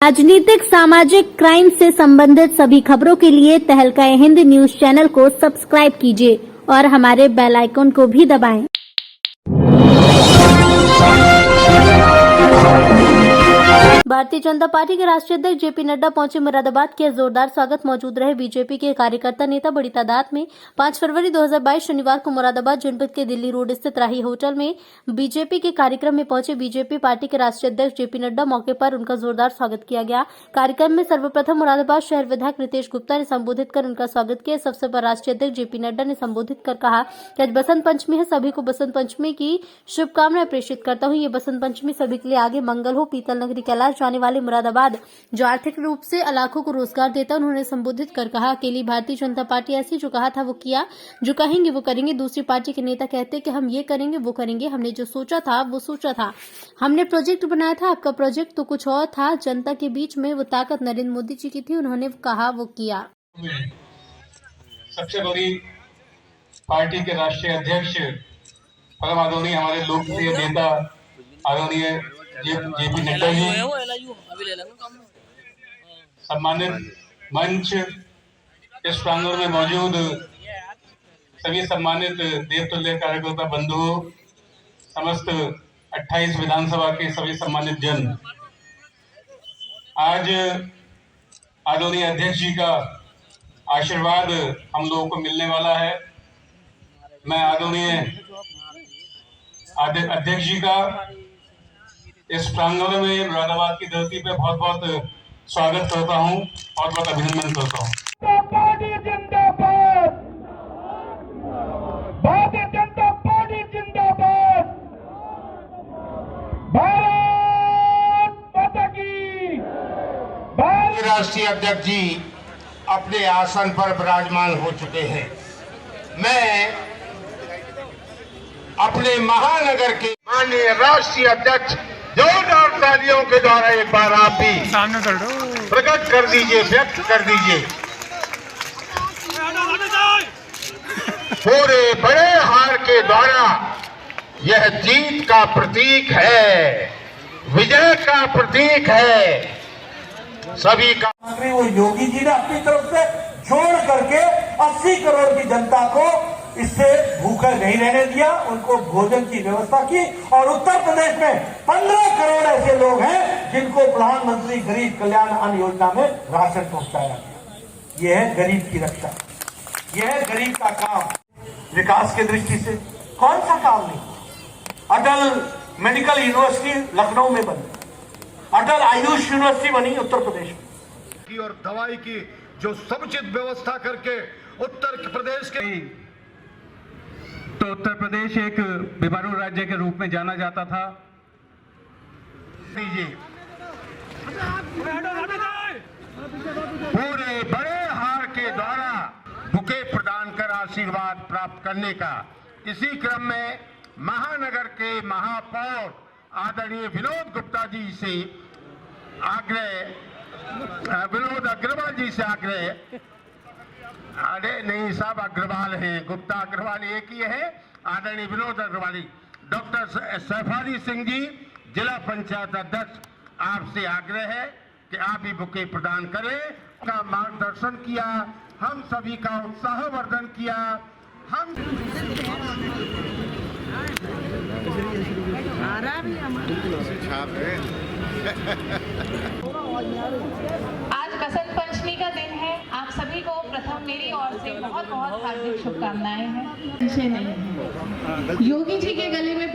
राजनीतिक सामाजिक क्राइम से संबंधित सभी खबरों के लिए तहलका हिंद न्यूज चैनल को सब्सक्राइब कीजिए और हमारे बेल आइकन को भी दबाएं। भारतीय जनता पार्टी के राष्ट्रीय अध्यक्ष जेपी नड्डा पहुंचे मुरादाबाद। किया जोरदार स्वागत। मौजूद रहे बीजेपी के कार्यकर्ता नेता बड़ी तादाद में। 5 फरवरी 2022 शनिवार को मुरादाबाद जनपद के दिल्ली रोड स्थित राही होटल में बीजेपी के कार्यक्रम में पहुंचे बीजेपी पार्टी के राष्ट्रीय अध्यक्ष जेपी नड्डा। मौके पर उनका जोरदार स्वागत किया गया। कार्यक्रम में सर्वप्रथम मुरादाबाद शहर विधायक रितेश गुप्ता ने संबोधित कर उनका स्वागत किया। इस अवसर पर राष्ट्रीय अध्यक्ष जेपी नड्डा ने संबोधित कर कहा कि आज बसंत पंचमी है। सभी को बसंत पंचमी की शुभकामनाएं प्रेषित करता हूँ। ये बसंत पंचमी सभी के लिए आगे मंगल हो। पीतल नगरी कैलाश जाने वाले मुरादाबाद जो आर्थिक रूप से लाखों को रोजगार देता है, उन्होंने संबोधित कर कहा अकेली भारतीय जनता पार्टी ऐसी जो कहा था वो किया, जो कहेंगे वो करेंगे। दूसरी पार्टी के नेता कहते कि हम ये करेंगे वो करेंगे। हमने जो सोचा था वो सोचा था। हमने प्रोजेक्ट बनाया था। आपका प्रोजेक्ट तो कुछ और था। जनता के बीच में वो ताकत नरेंद्र मोदी जी की थी। उन्होंने कहा वो किया। सबसे बड़ी पार्टी के राष्ट्रीय अध्यक्ष परम आदरणीय हमारे लोकप्रिय नेता आदरणीय जेपी नड्डा जी, सम्मानित मंच, इस प्रांगण में मौजूद सभी सम्मानित देवतुल्य कार्यकर्ता बंधुओं, समस्त 28 विधानसभा के सभी सम्मानित जन, आज आदरणीय अध्यक्ष जी का आशीर्वाद हम लोगों को मिलने वाला है। मैं आदरणीय अध्यक्ष जी का इस प्रांगण में मुरादाबाद की धरती पे बहुत बहुत स्वागत करता हूं, बहुत बहुत अभिनंदन करता हूं। भारतीय जनता पार्टी जिंदाबाद। भारत माता की। राष्ट्रीय अध्यक्ष जी अपने आसन पर विराजमान हो चुके हैं। मैं अपने महानगर के माननीय राष्ट्रीय अध्यक्ष जोरदार तालियों के द्वारा एक बार आप भी सामने कर दो, प्रकट कर दीजिए, व्यक्त कर दीजिए। पूरे बड़े हार के द्वारा यह जीत का प्रतीक है, विजय का प्रतीक है। सभी का वो योगी जी ने अपनी तरफ से जोड़ करके 80 करोड़ की जनता को इससे भूखा नहीं रहने दिया, उनको भोजन की व्यवस्था की। और उत्तर प्रदेश में 15 करोड़ ऐसे लोग हैं जिनको प्रधानमंत्री गरीब कल्याण अन्न योजना में राशन पहुंचाया गया। यह है गरीब की रक्षा, यह है गरीब का काम। विकास की दृष्टि से कौन सा काम नहीं? अटल मेडिकल यूनिवर्सिटी लखनऊ में बनी, अटल आयुष यूनिवर्सिटी बनी उत्तर प्रदेश में, और दवाई की जो समुचित व्यवस्था करके उत्तर प्रदेश के तो उत्तर प्रदेश एक बीमारू राज्य के रूप में जाना जाता था। पूरे बड़े हार के द्वारा बुके प्रदान कर आशीर्वाद प्राप्त करने का, इसी क्रम में महानगर के महापौर आदरणीय विनोद गुप्ता जी से आग्रह, विनोद अग्रवाल जी से आग्रह, अरे नहीं साहब अग्रवाल हैं, गुप्ता अग्रवाल एक ही है, आदरणीय विनोद अग्रवाली, डॉक्टर सैफाली सिंह जी जिला पंचायत अध्यक्ष, आपसे आग्रह है कि आप भी बुके प्रदान करें। का मार्गदर्शन किया, हम सभी का उत्साहवर्धन किया। हम आज बसंत पंचमी का दिन है। आप सभी को प्रथम मेरी ओर से बहुत बहुत हार्दिक शुभकामनाएं हैं। संशय नहीं है, योगी जी के गले में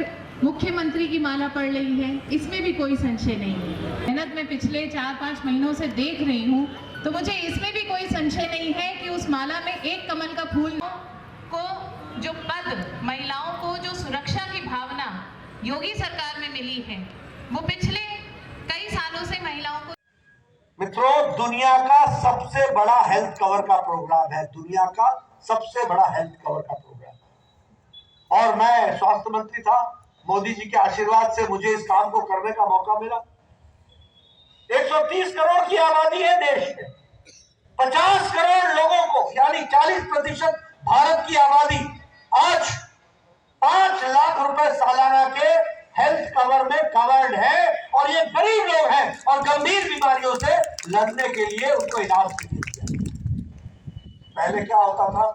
मुख्यमंत्री की माला पड़ रही है, इसमें भी कोई संशय नहीं है। मेहनत में पिछले 4-5 महीनों से देख रही हूँ, तो मुझे इसमें भी कोई संशय नहीं है कि उस माला में एक कमल का फूल को, जो पद, महिलाओं को जो सुरक्षा की भावना योगी सरकार में मिली है, वो पिछले कई सालों से महिलाओं को। मित्रों, दुनिया का सबसे बड़ा हेल्थ कवर का प्रोग्राम है, दुनिया का सबसे बड़ा हेल्थ कवर का प्रोग्राम। और मैं स्वास्थ्य मंत्री था, मोदी जी के आशीर्वाद से मुझे इस काम को करने का मौका मिला। 130 करोड़ की आबादी है देश में, 50 करोड़ लोगों को यानी 40% भारत की आबादी आज 5 लाख रुपए सालाना के हेल्थ कवर में कवर्ड है और ये गरीब लोग हैं और गंभीर बीमारियों से लड़ने के लिए उनको इलाज नहीं दिया। पहले क्या होता था,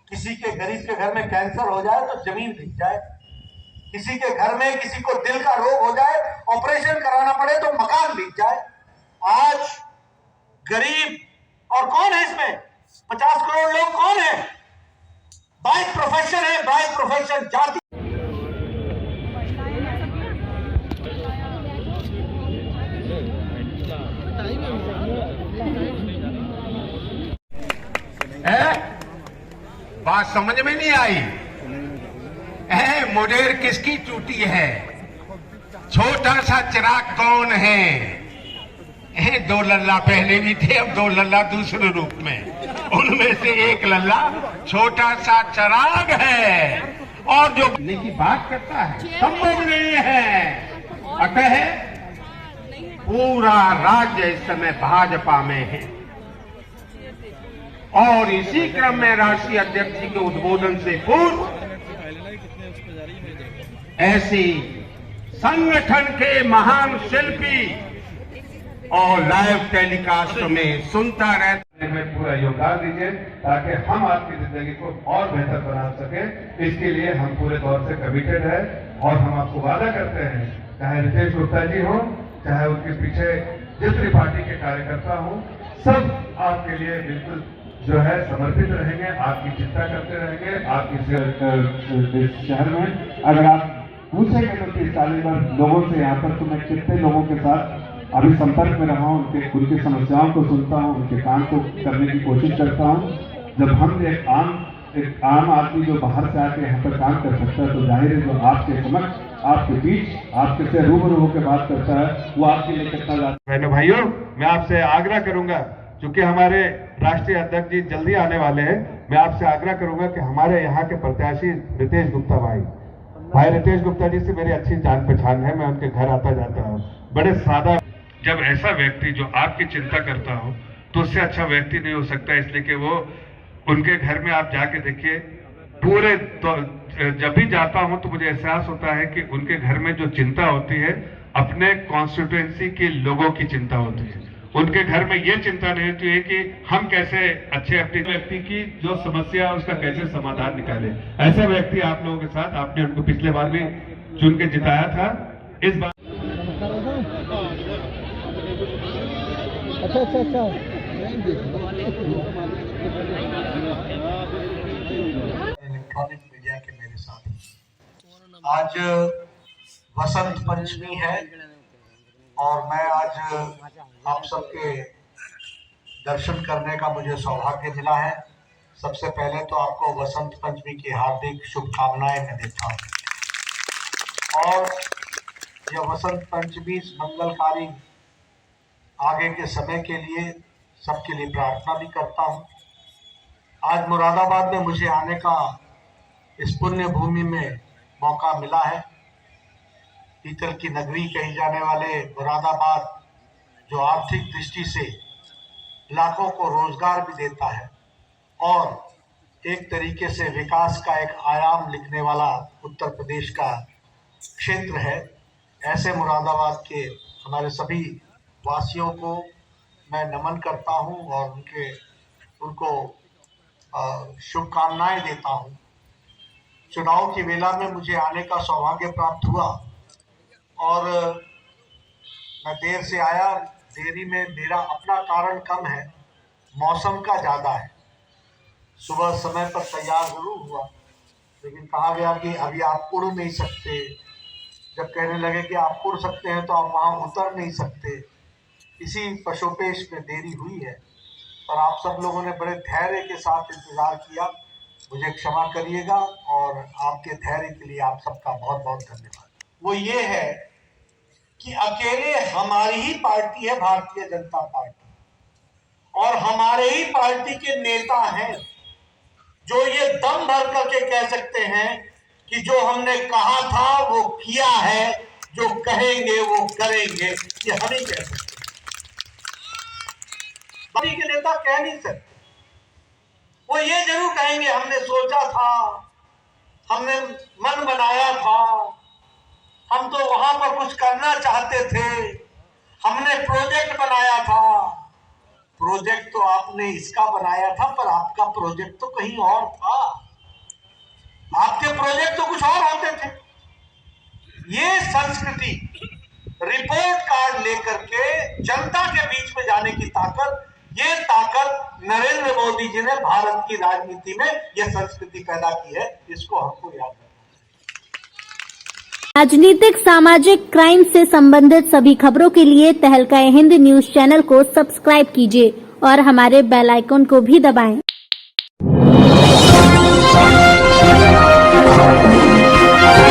किसी के गरीब के घर में कैंसर हो जाए तो जमीन बिक जाए, किसी के घर में किसी को दिल का रोग हो जाए, ऑपरेशन कराना पड़े तो मकान बिक जाए। आज गरीब और कौन है इसमें 50 करोड़ लोग कौन है? बाय प्रोफेशन है, बाय प्रोफेशन जाति। बात समझ में नहीं आई। मुडेर किसकी चूटी है? छोटा सा चिराग कौन है? दो लल्ला पहले भी थे, अब दो लल्ला दूसरे रूप में। उनमें से एक लल्ला छोटा सा चिराग है और जो की बात करता है संभव नहीं है। अतः पूरा राज्य इस समय भाजपा में है और इसी क्रम में राष्ट्रीय अध्यक्ष जी के उद्बोधन से पूर्व ऐसी संगठन के महान शिल्पी और लाइव टेलीकास्ट में सुनता रहता में पूरा योगदान दीजिए ताकि हम आपकी जिंदगी को और बेहतर बना सके। इसके लिए हम पूरे तौर से कमिटेड है और हम आपको वादा करते हैं, चाहे रितेश गुप्ता जी हो, चाहे उनके पीछे जितनी पार्टी के कार्यकर्ता हो, सब आपके लिए बिल्कुल जो है समर्पित रहेंगे, आपकी चिंता करते रहेंगे। आपकी शहर में अगर आप पूछेंगे तो 40 लोगों से यहाँ पर तो मैं कितने लोगों के साथ अभी संपर्क में रहा हूँ, उनकी समस्याओं को सुनता हूँ, उनके काम को करने की कोशिश करता हूँ। जब हम एक आम आदमी जो बाहर से आके यहाँ पर काम कर सकता है तो जाहिर है जो आपके समक्ष, आपके बीच, आपके से रूबरू होकर बात करता है वो आपके लिए कितना ज्यादा। बहनों भाइयों, मैं आपसे आग्रह करूंगा, क्योंकि हमारे राष्ट्रीय अध्यक्ष जी जल्दी आने वाले हैं, मैं आपसे आग्रह करूंगा कि हमारे यहाँ के प्रत्याशी रितेश गुप्ता भाई रितेश गुप्ता जी से मेरी अच्छी जान पहचान है, मैं उनके घर आता जाता हूँ। बड़े सादा, जब ऐसा व्यक्ति जो आपकी चिंता करता हो तो उससे अच्छा व्यक्ति नहीं हो सकता, इसलिए कि वो उनके घर में आप जाके देखिए, पूरे तो जब भी जाता हूं तो मुझे एहसास होता है कि उनके घर में जो चिंता होती है अपने कॉन्स्टिट्यूएंसी के लोगों की चिंता होती है। उनके घर में ये चिंता नहीं होती है कि हम कैसे अच्छे अपने व्यक्ति की जो समस्या है उसका कैसे समाधान निकाले। ऐसा व्यक्ति आप लोगों के साथ, आपने उनको पिछले बार भी चुन के जिताया था, इस बार अच्छा इलेक्ट्रॉनिक मीडिया के मेरे साथ आज वसंत पंचमी है और मैं आज आप सबके दर्शन करने का मुझे सौभाग्य मिला है। सबसे पहले तो आपको वसंत पंचमी की हार्दिक शुभकामनाएं मैं देता हूँ और यह वसंत पंचमी मंगलकारी आगे के समय के लिए सबके लिए प्रार्थना भी करता हूँ। आज मुरादाबाद में मुझे आने का इस पुण्य भूमि में मौका मिला है। पीतल की नगरी कही जाने वाले मुरादाबाद जो आर्थिक दृष्टि से लाखों को रोजगार भी देता है और एक तरीके से विकास का एक आयाम लिखने वाला उत्तर प्रदेश का क्षेत्र है, ऐसे मुरादाबाद के हमारे सभी वासियों को मैं नमन करता हूं और उनको शुभकामनाएं देता हूं। चुनाव की वेला में मुझे आने का सौभाग्य प्राप्त हुआ और मैं देर से आया। देरी में मेरा अपना कारण कम है, मौसम का ज़्यादा है। सुबह समय पर तैयार जरूर हुआ, लेकिन कहा गया कि अभी आप उड़ नहीं सकते। जब कहने लगे कि आप उड़ सकते हैं तो आप वहाँ उतर नहीं सकते, इसी पशोपेश में देरी हुई है। पर आप सब लोगों ने बड़े धैर्य के साथ इंतजार किया, मुझे क्षमा करिएगा और आपके धैर्य के लिए आप सबका बहुत बहुत धन्यवाद। वो ये है कि अकेले हमारी ही पार्टी है भारतीय जनता पार्टी और हमारे ही पार्टी के नेता हैं जो ये दम भर करके कह सकते हैं कि जो हमने कहा था वो किया है, जो कहेंगे वो करेंगे। ये हम ही कह सकते हैं, पार्टी के नेता कह नहीं सकते। वो ये जरूर कहेंगे हमने सोचा था, हमने मन बनाया था, हम तो वहां पर कुछ करना चाहते थे, हमने प्रोजेक्ट बनाया था। प्रोजेक्ट तो आपने इसका बनाया था, पर आपका प्रोजेक्ट तो कहीं और था। आपके प्रोजेक्ट तो कुछ और होते थे। ये संस्कृति रिपोर्ट कार्ड लेकर के जनता के बीच में जाने की ताकत, ये ताकत नरेंद्र मोदी जी ने भारत की राजनीति में यह संस्कृति पैदा की है। इसको हमको याद रखना। राजनीतिक सामाजिक क्राइम से संबंधित सभी खबरों के लिए तहलका हिंद न्यूज चैनल को सब्सक्राइब कीजिए और हमारे बेल आइकन को भी दबाएं।